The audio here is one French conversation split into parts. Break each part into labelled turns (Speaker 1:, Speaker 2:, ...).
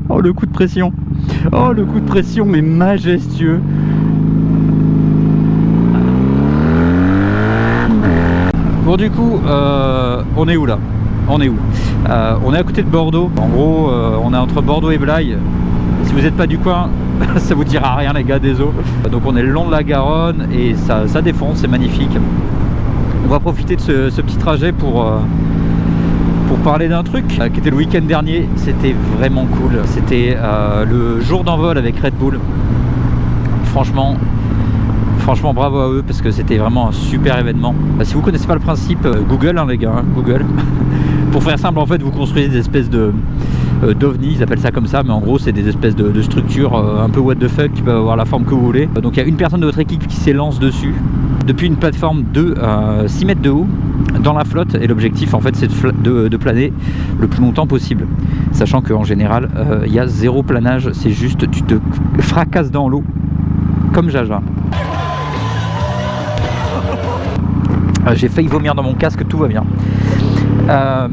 Speaker 1: Oh, le coup de pression. Oh, le coup de pression, mais majestueux. Bon, du coup, on est où là? On est où? On est à côté de Bordeaux. En gros, on est entre Bordeaux et Blaye. Si vous n'êtes pas du coin, ça vous dira rien les gars, désolé. Donc on est le long de la Garonne et ça défonce, c'est magnifique. On va profiter de ce petit trajet pour parler d'un truc qui était le week-end dernier. C'était vraiment cool. C'était le jour d'envol avec Red Bull. Franchement bravo à eux parce que c'était vraiment un super événement. Si vous connaissez pas le principe, Google hein, les gars, hein, Google. Pour faire simple, en fait vous construisez des espèces d'ovnis, ils appellent ça comme ça, mais en gros c'est des espèces de structures un peu what the fuck qui peuvent avoir la forme que vous voulez. Donc il y a une personne de votre équipe qui s'élance dessus depuis une plateforme de 6 mètres de haut dans la flotte, et l'objectif en fait c'est de planer le plus longtemps possible, sachant qu'en général il y a zéro planage, c'est juste tu te fracasses dans l'eau comme Jaja. J'ai failli vomir dans mon casque, tout va bien.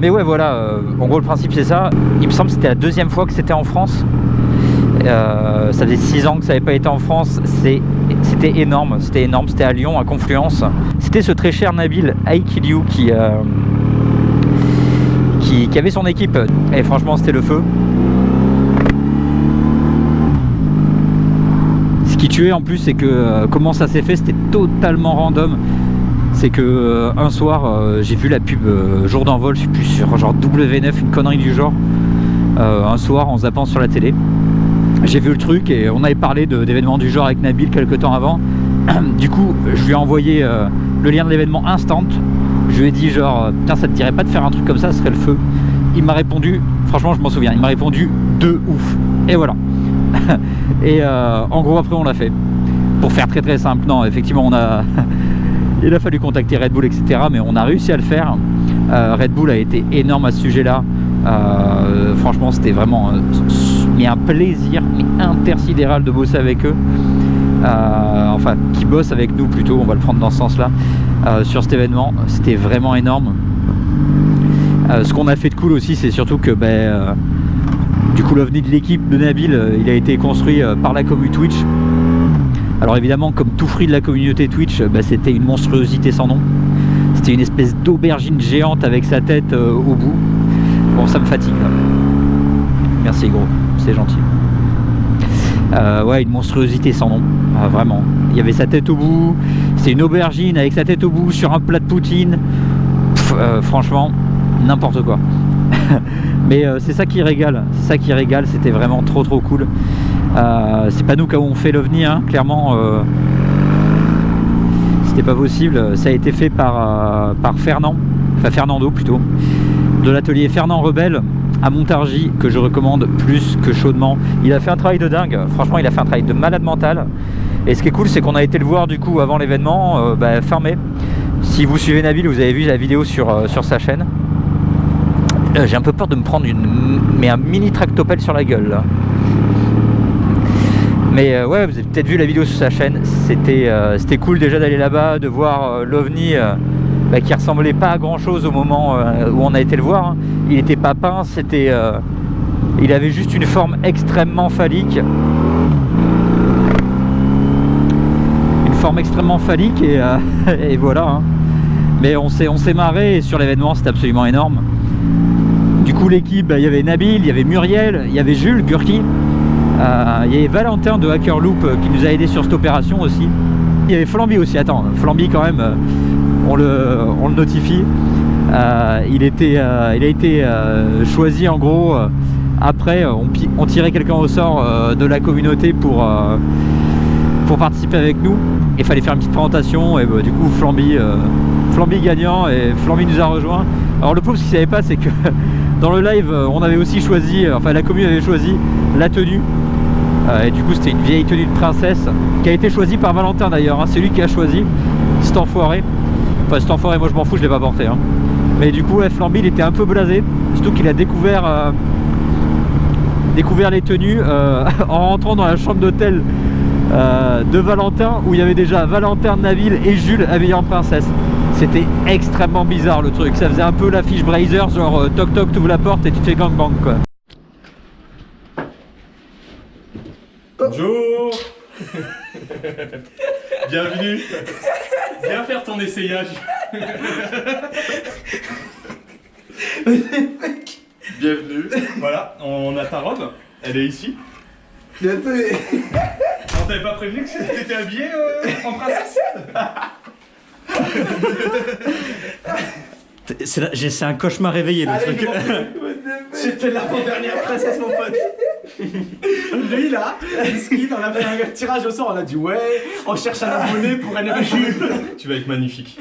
Speaker 1: Mais ouais voilà, en gros le principe c'est ça. Il me semble que c'était la deuxième fois que c'était en France. Ça faisait 6 ans que ça n'avait pas été en France. C'était énorme, c'était à Lyon, à Confluence. C'était ce très cher Nabil Aikiliou qui avait son équipe. Et franchement c'était le feu. Ce qui tuait en plus c'est que comment ça s'est fait, c'était totalement random. C'est que un soir j'ai vu la pub jour d'envol, je sais plus, sur genre W9, une connerie du genre, un soir en zappant sur la télé. J'ai vu le truc et on avait parlé d'événements du genre avec Nabil quelques temps avant. Du coup je lui ai envoyé le lien de l'événement instant. Je lui ai dit genre putain ça te dirait pas de faire un truc comme ça, ce serait le feu. Il m'a répondu, franchement je m'en souviens, il m'a répondu de ouf. Et voilà. Et en gros après on l'a fait. Pour faire très très simple, non effectivement il a fallu contacter Red Bull, etc. Mais on a réussi à le faire. Red Bull a été énorme à ce sujet-là. Franchement, c'était vraiment un plaisir intersidéral de bosser avec eux. Enfin, qui bossent avec nous plutôt, on va le prendre dans ce sens-là. Sur cet événement, c'était vraiment énorme. Ce qu'on a fait de cool aussi, c'est surtout que du coup, l'OVNI de l'équipe de Nabil, il a été construit par la commu Twitch. Alors évidemment, comme tout fruit de la communauté Twitch, c'était une monstruosité sans nom. C'était une espèce d'aubergine géante avec sa tête au bout. Bon, ça me fatigue là. Merci gros, c'est gentil. Ouais, une monstruosité sans nom, vraiment. Il y avait sa tête au bout, c'est une aubergine avec sa tête au bout sur un plat de poutine. Franchement, n'importe quoi. Mais c'est ça qui régale, c'était vraiment trop cool. C'est pas nous qui avons fait l'OVNI, hein, clairement. C'était pas possible. Ça a été fait par Fernando plutôt, de l'atelier Fernand Rebelle à Montargis, que je recommande plus que chaudement. Il a fait un travail de dingue, franchement il a fait un travail de malade mental. Et ce qui est cool, c'est qu'on a été le voir du coup avant l'événement, fin mai. Si vous suivez Nabil, vous avez vu la vidéo sur sa chaîne. J'ai un peu peur de me prendre un mini tractopelle sur la gueule là. Mais ouais, vous avez peut-être vu la vidéo sur sa chaîne. C'était cool déjà d'aller là-bas, de voir l'OVNI qui ressemblait pas à grand chose au moment où on a été le voir, hein. Il était pas peint, il avait juste une forme extrêmement phallique. Et voilà, hein. Mais on s'est marré, et sur l'événement c'était absolument énorme. Du coup l'équipe, il y avait Nabil, il y avait Muriel, il y avait Jules Gurki, il y avait Valentin de Hackerloop qui nous a aidé sur cette opération aussi. Il y avait Flamby aussi, attends, Flamby quand même, on le notifie. Il a été choisi en gros, après on tirait quelqu'un au sort de la communauté pour participer avec nous. Il fallait faire une petite présentation et du coup Flamby gagnant, et Flamby nous a rejoint. Alors le pauvre, ce qu'il savait pas, c'est que dans le live on avait aussi choisi, la commune avait choisi la tenue, et du coup c'était une vieille tenue de princesse qui a été choisie par Valentin d'ailleurs, hein. C'est lui qui a choisi cet enfoiré. Enfin cet enfoiré, moi je m'en fous, je l'ai pas porté, hein. Mais du coup Flamby il était un peu blasé, surtout qu'il a découvert les tenues en rentrant dans la chambre d'hôtel de Valentin, où il y avait déjà Valentin, Nabil et Jules habillés en princesse. C'était extrêmement bizarre le truc, ça faisait un peu l'affiche Brazers, genre toc toc, t'ouvres la porte et tu te fais gangbang quoi.
Speaker 2: Bienvenue. Viens faire ton essayage. Bienvenue. Voilà, on a ta robe. Elle est ici. On t'avait pas prévenu que t'étais habillé en princesse?
Speaker 1: C'est un cauchemar réveillé le truc.
Speaker 3: J'étais l'avant-dernière princesse, mon pote. Lui là, Skin, on a fait un tirage au sort, on a dit ouais, on cherche un abonné pour un événement.
Speaker 2: Tu vas être magnifique.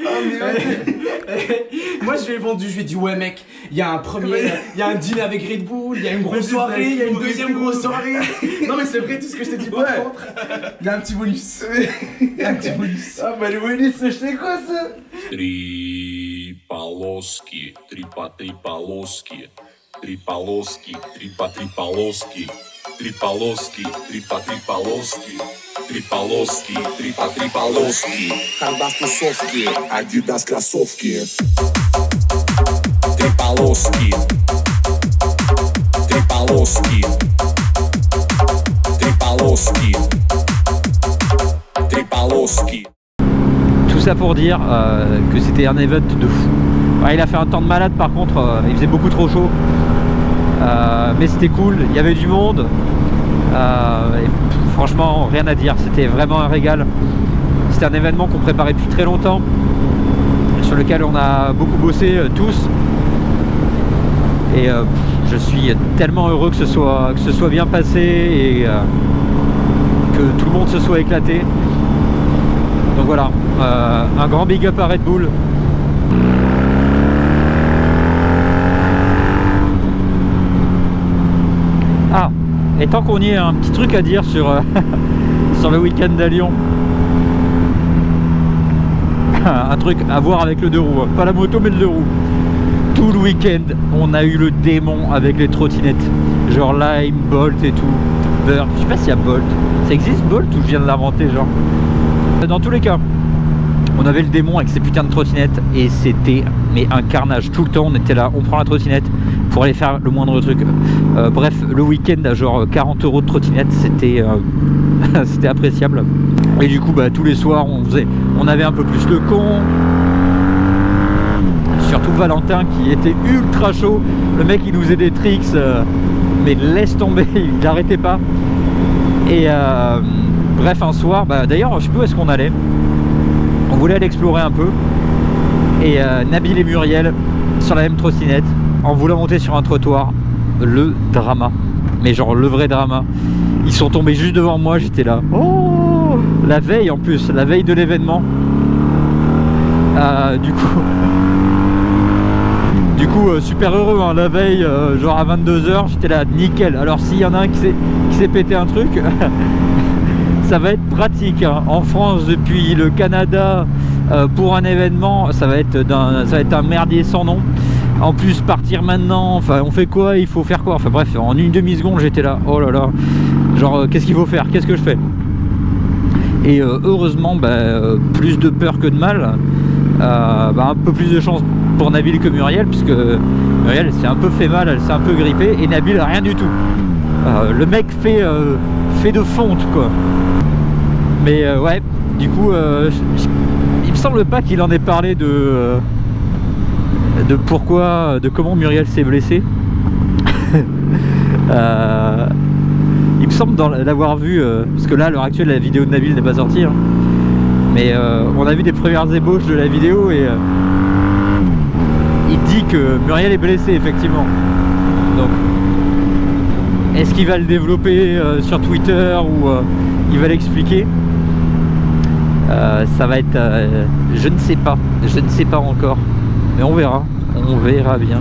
Speaker 3: Moi je lui ai vendu, je lui ai dit ouais mec, il y a un premier, il y a un dîner avec Red Bull, il y a une grosse soirée, il y a une deuxième grosse soirée. Non mais c'est vrai tout ce que je t'ai dit par contre. Il y a un petit bonus. Il y a un petit bonus.
Speaker 4: Ah bah le bonus, je sais quoi ça?
Speaker 5: Три полоски, три по три полоски, три полоски, три по три полоски, три полоски, три по три полоски, три полоски, три по три полоски. Хардас тусовки, Адидас кроссовки. Три полоски, три полоски, три полоски, три полоски.
Speaker 1: Tout ça pour dire que c'était un event de fou. Ouais, il a fait un temps de malade par contre, il faisait beaucoup trop chaud. Mais c'était cool, il y avait du monde. Et franchement, rien à dire, c'était vraiment un régal. C'était un événement qu'on préparait depuis très longtemps, sur lequel on a beaucoup bossé tous. Et je suis tellement heureux que ce soit bien passé et que tout le monde se soit éclaté. Donc voilà, un grand big up à Red Bull. Ah, et tant qu'on y est, un petit truc à dire sur, sur le week-end à Lyon. Un truc à voir avec le deux roues, pas la moto mais le deux roues. Tout le week-end, on a eu le démon avec les trottinettes. Genre Lime, Bolt et tout. Bird, je sais pas s'il y a Bolt. Ça existe Bolt ou je viens de l'inventer genre? Dans tous les cas, on avait le démon avec ces putains de trottinettes et c'était mais un carnage. Tout le temps on était là, on prend la trottinette pour aller faire le moindre truc. Bref, le week-end à genre 40 € de trottinette, c'était c'était appréciable. Et du coup bah, tous les soirs on avait un peu plus le con. Surtout Valentin qui était ultra chaud. Le mec il nous faisait des tricks mais laisse tomber, il n'arrêtait pas. Et bref, un soir, bah, d'ailleurs je sais plus où est-ce qu'on allait. On voulait aller explorer un peu. Et Nabil et Muriel sur la même trottinette, en voulant monter sur un trottoir, le drama. Mais genre le vrai drama. Ils sont tombés juste devant moi, j'étais là. Oh, la veille en plus, la veille de l'événement. Du coup, super heureux, hein, la veille, genre à 22 h, j'étais là, nickel. Alors s'il y en a un qui s'est pété un truc, ça va être pratique. Hein. En France, depuis le Canada, pour un événement, ça va être un merdier sans nom. En plus, partir maintenant, enfin, on fait quoi? Il faut faire quoi? Enfin bref, en une demi-seconde, j'étais là, oh là là, genre, qu'est-ce qu'il faut faire? Qu'est-ce que je fais? Et heureusement, plus de peur que de mal, un peu plus de chance pour Nabil que Muriel, puisque Muriel s'est un peu fait mal, elle s'est un peu grippée, et Nabil rien du tout. Le mec fait de fonte quoi. Mais ouais, du coup, il me semble pas qu'il en ait parlé de pourquoi, de comment Muriel s'est blessée. Il me semble l'avoir vu, parce que là à l'heure actuelle la vidéo de Nabil n'est pas sortie, hein. Mais on a vu des premières ébauches de la vidéo et il dit que Muriel est blessée effectivement. Donc est-ce qu'il va le développer sur Twitter ou il va l'expliquer? Ça va être je ne sais pas encore, mais on verra bien.